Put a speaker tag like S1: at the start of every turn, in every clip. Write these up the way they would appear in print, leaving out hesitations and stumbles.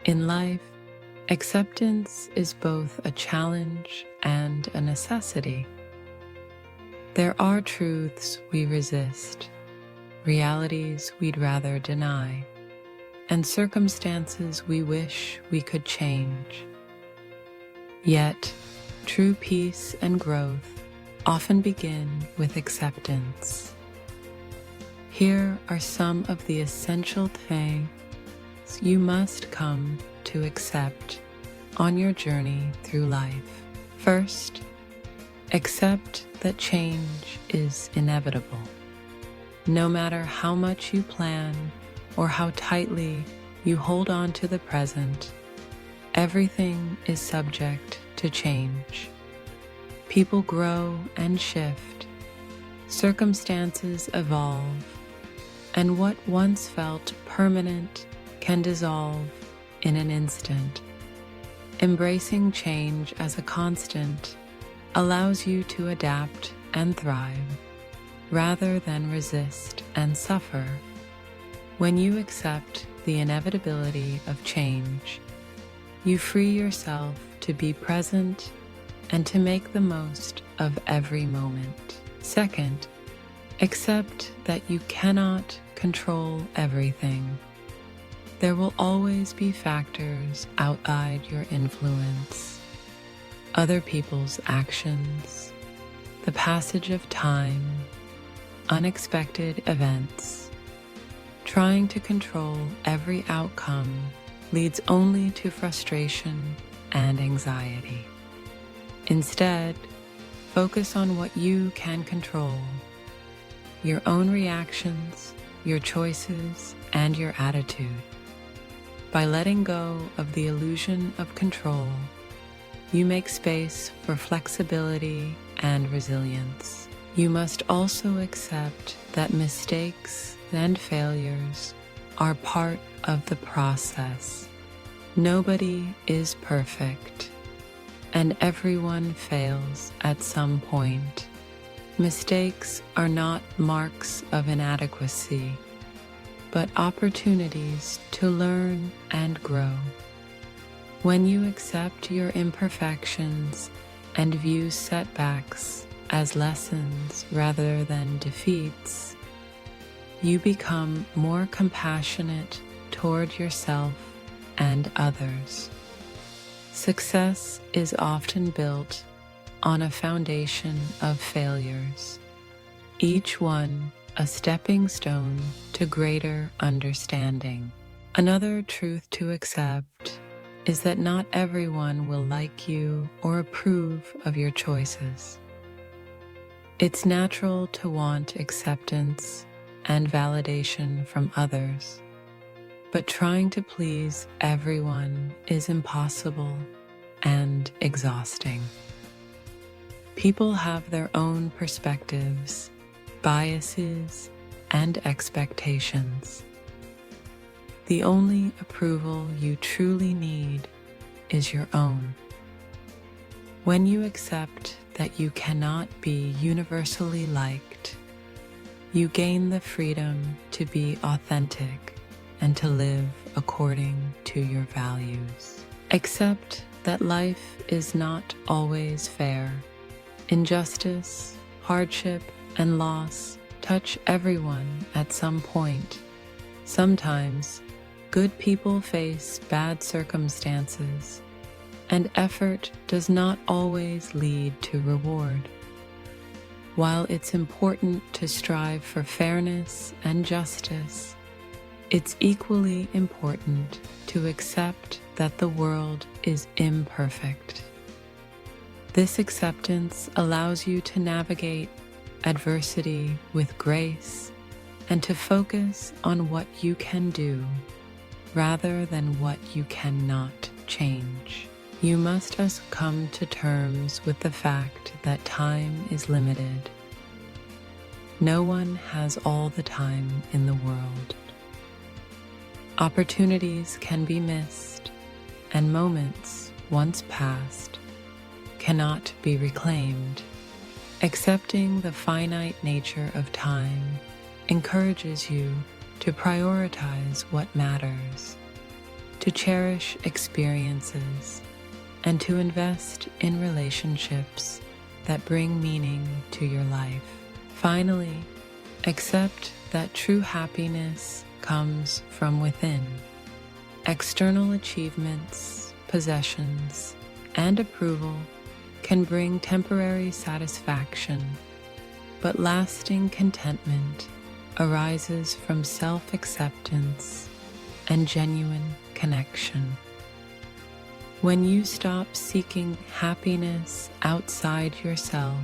S1: In life, acceptance is both a challenge and a necessity. There are truths we resist, realities we'd rather deny, and circumstances we wish we could change. Yet, true peace and growth often begin with acceptance. Here are some of the essential things you must come to accept on your journey through life. First, accept that change is inevitable. No matter how much you plan or how tightly you hold on to the present, everything is subject to change. People grow and shift, circumstances evolve, and what once felt permanent can dissolve in an instant. Embracing change as a constant allows you to adapt and thrive, rather than resist and suffer. When you accept the inevitability of change, you free yourself to be present and to make the most of every moment. Second, accept that you cannot control everything. There will always be factors outside your influence. Other people's actions, the passage of time, unexpected events. Trying to control every outcome leads only to frustration and anxiety. Instead, focus on what you can control: your own reactions, your choices, and your attitude. By letting go of the illusion of control, you make space for flexibility and resilience. You must also accept that mistakes and failures are part of the process. Nobody is perfect, and everyone fails at some point. Mistakes are not marks of inadequacy, but opportunities to learn and grow. When you accept your imperfections and view setbacks as lessons rather than defeats, you become more compassionate toward yourself and others. Success is often built on a foundation of failures, each one a stepping stone to greater understanding. Another truth to accept is that not everyone will like you or approve of your choices. It's natural to want acceptance and validation from others, but trying to please everyone is impossible and exhausting. People have their own perspectives, biases, and expectations. The only approval you truly need is your own. When you accept that you cannot be universally liked, you gain the freedom to be authentic and to live according to your values. Accept that life is not always fair. Injustice, hardship, and loss touch everyone at some point. Sometimes, good people face bad circumstances, and effort does not always lead to reward. While it's important to strive for fairness and justice, it's equally important to accept that the world is imperfect. This acceptance allows you to navigate adversity with grace and to focus on what you can do rather than what you cannot change. You must also come to terms with the fact that time is limited. No one has all the time in the world. Opportunities can be missed, and moments once past cannot be reclaimed. Accepting the finite nature of time encourages you to prioritize what matters. to cherish experiences, and to invest in relationships that bring meaning to your life. Finally, accept that true happiness comes from within. External achievements, possessions, and approval can bring temporary satisfaction, but lasting contentment arises from self-acceptance and genuine connection. When you stop seeking happiness outside yourself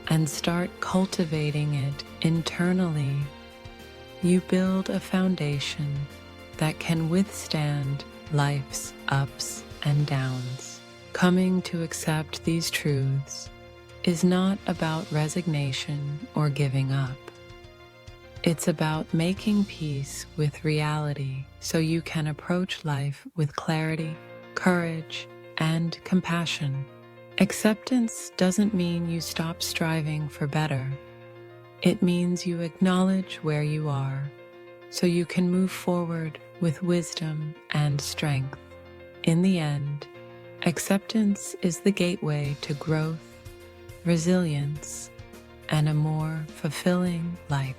S1: and start cultivating it internally, you build a foundation that can withstand life's ups and downs. Coming to accept these truths is not about resignation or giving up. It's about making peace with reality so you can approach life with clarity, courage, and compassion. Acceptance doesn't mean you stop striving for better. It means you acknowledge where you are so you can move forward with wisdom and strength. In the end, acceptance is the gateway to growth, resilience, and a more fulfilling life.